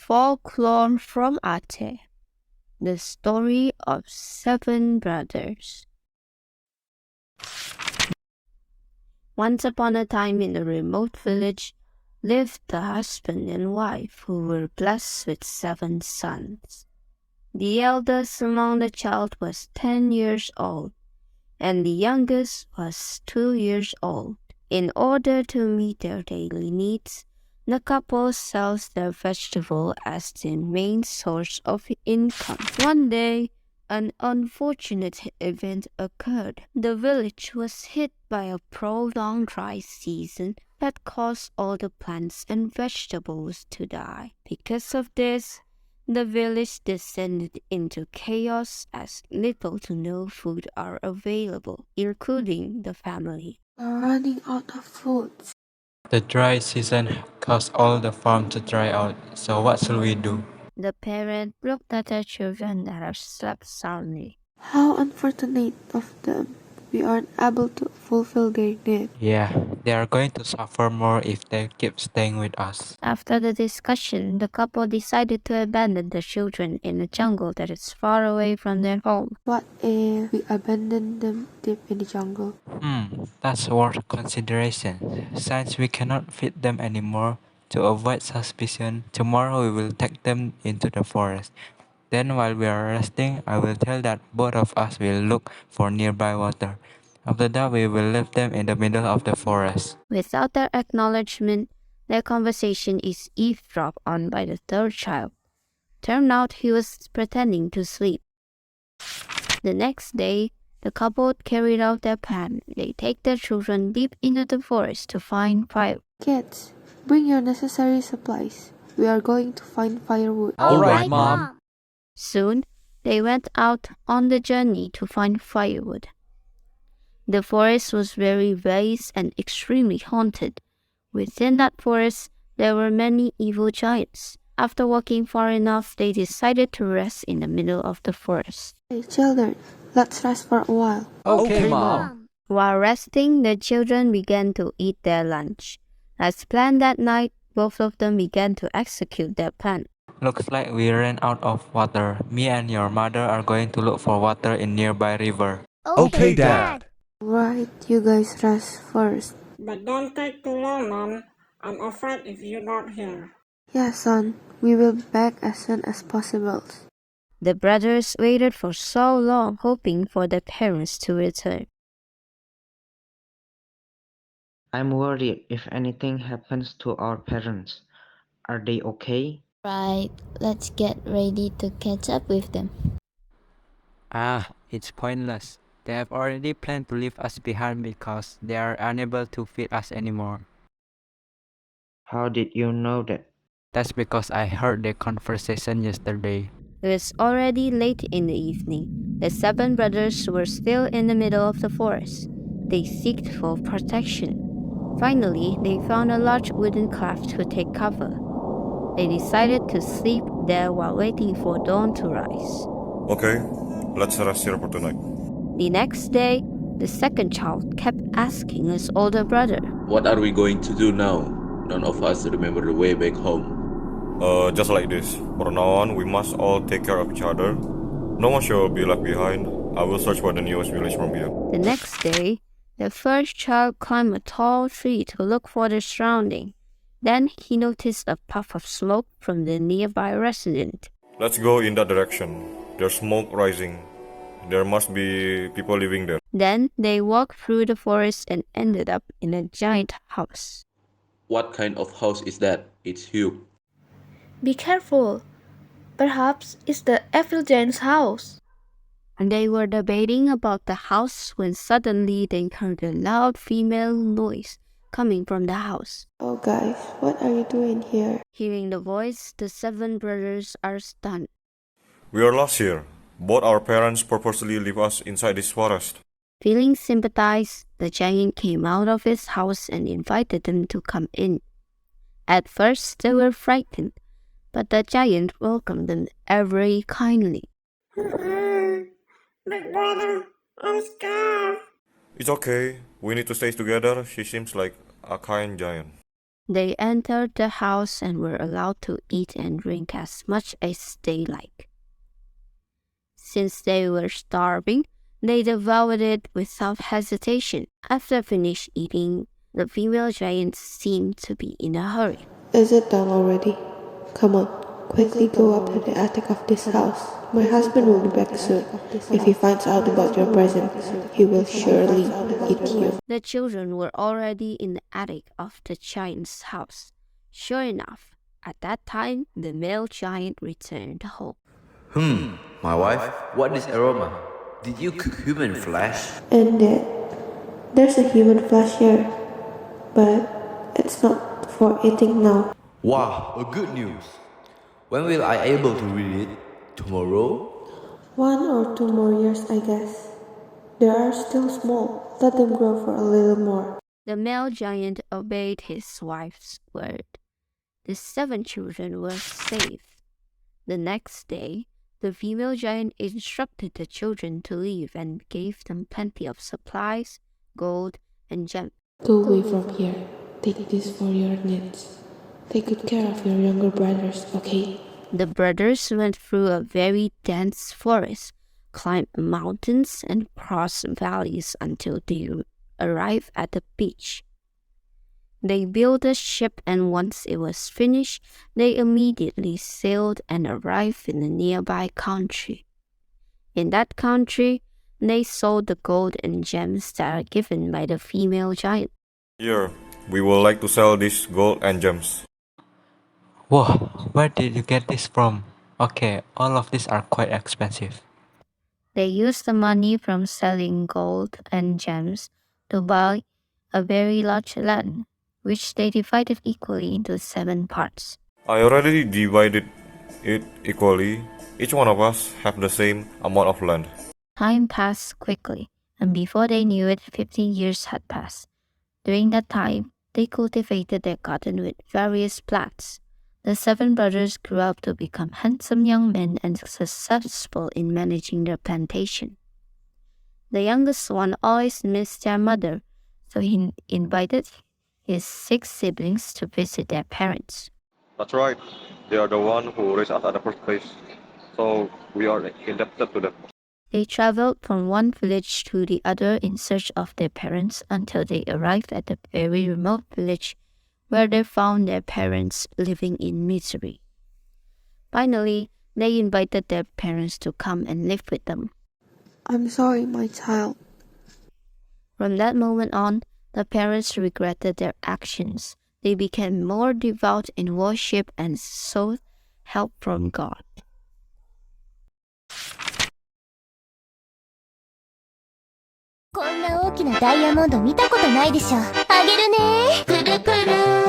Folklore from Aceh. The story of 7 brothers. Once upon a time in a remote village lived a husband and wife who were blessed with 7 sons. The eldest among the child was 10 years old, and the youngest was 2 years old. In order to meet their daily needs, the couple sells their vegetable as the main source of income. One day, an unfortunate event occurred. The village was hit by a prolonged dry season that caused all the plants and vegetables to die. Because of this, the village descended into chaos as little to no food are available, including the family. We're running out of food. The dry season caused all the farm to dry out, so what should we do? The parent looked at their children that have slept soundly. How unfortunate of them. We aren't able to fulfill their need. Yeah, they are going to suffer more if they keep staying with us. After the discussion, the couple decided to abandon the children in a jungle that is far away from their home. What if we abandon them deep in the jungle? That's worth consideration. Since we cannot feed them anymore, to avoid suspicion, tomorrow we will take them into the forest. Then while we are resting, I will tell that both of us will look for nearby water. After that, we will leave them in the middle of the forest. Without their acknowledgement, their conversation is eavesdropped on by the 3rd child. Turned out he was pretending to sleep. The next day, the couple carried out their plan. They take their children deep into the forest to find fire. Kids, bring your necessary supplies. We are going to find firewood. All right, Mom. Soon, they went out on the journey to find firewood. The forest was very vast and extremely haunted. Within that forest, there were many evil giants. After walking far enough, they decided to rest in the middle of the forest. Hey, children, let's rest for a while. Okay, Mom. While resting, the children began to eat their lunch. As planned that night, both of them began to execute their plan. Looks like we ran out of water. Me and your mother are going to look for water in nearby river. Okay, Dad. Right, you guys rest first. But don't take too long, Mom. I'm afraid if you're not here. Yeah, son, we will be back as soon as possible. The brothers waited for so long, hoping for their parents to return. I'm worried if anything happens to our parents. Are they okay? Right, let's get ready to catch up with them. It's pointless. They have already planned to leave us behind because they are unable to feed us anymore. How did you know that? That's because I heard their conversation yesterday. It was already late in the evening. The 7 brothers were still in the middle of the forest. They sought for protection. Finally, they found a large wooden cleft to take cover. They decided to sleep there while waiting for dawn to rise. Okay, let's rest here for tonight. The next day, the 2nd child kept asking his older brother, What are we going to do now? None of us remember the way back home. Just like this. From now on, we must all take care of each other. No one shall be left behind. I will search for the nearest village from here. The next day, the first child climbed a tall tree to look for the surrounding. Then he noticed a puff of smoke from the nearby residence. Let's go in that direction. There's smoke rising. There must be people living there. Then they walked through the forest and ended up in a giant house. What kind of house is that? It's huge. Be careful. Perhaps it's the evil giant's house. And they were debating about the house when suddenly they heard a loud female noise coming from the house. Oh guys, what are you doing here? Hearing the voice, the 7 brothers are stunned. We are lost here. Both our parents purposely leave us inside this forest. Feeling sympathized, the giant came out of his house and invited them to come in. At first, they were frightened, but the giant welcomed them very kindly. Big brother, I'm scared. It's okay. We need to stay together. She seems like a kind giant. They entered the house and were allowed to eat and drink as much as they liked. Since they were starving, they devoured it without hesitation. After finished eating, the female giant seemed to be in a hurry. Is it done already? Come on, quickly go up to the attic of this house. My husband will be back soon. If he finds out about your present, he will surely eat you. The children were already in the attic of the giant's house. Sure enough, at that time, the male giant returned home. My wife, what is aroma? Did you cook human flesh? And there's a human flesh here, but it's not for eating now. Wow, a good news. When will I able to read it? Tomorrow? 1 or 2 more years, I guess. They are still small. Let them grow for a little more. The male giant obeyed his wife's word. The 7 children were saved. The next day, the female giant instructed the children to leave and gave them plenty of supplies, gold, and gems. Go away from here. Take this for your needs. Take good care of your younger brothers, okay? The brothers went through a very dense forest, climbed mountains, and crossed valleys until they arrived at the beach. They built a ship, and once it was finished, they immediately sailed and arrived in a nearby country. In that country, they sold the gold and gems that are given by the female giant. Here, we would like to sell this gold and gems. Whoa, where did you get this from? Okay, all of these are quite expensive. They used the money from selling gold and gems to buy a very large land, which they divided equally into 7 parts. I already divided it equally. Each one of us have the same amount of land. Time passed quickly, and before they knew it, 15 years had passed. During that time, they cultivated their garden with various plants. The 7 brothers grew up to become handsome young men and successful in managing their plantation. The youngest one always missed their mother, so he invited his 6 siblings to visit their parents. That's right. They are the one who raised us at the first place. So we are indebted to them. They traveled from one village to the other in search of their parents until they arrived at a very remote village where they found their parents living in misery. Finally, they invited their parents to come and live with them. I'm sorry, my child. From that moment on, the parents regretted their actions. They became more devout in worship and sought help from God. こんな大きなダイヤモンド見たことないでしょ。あげるね。くるくる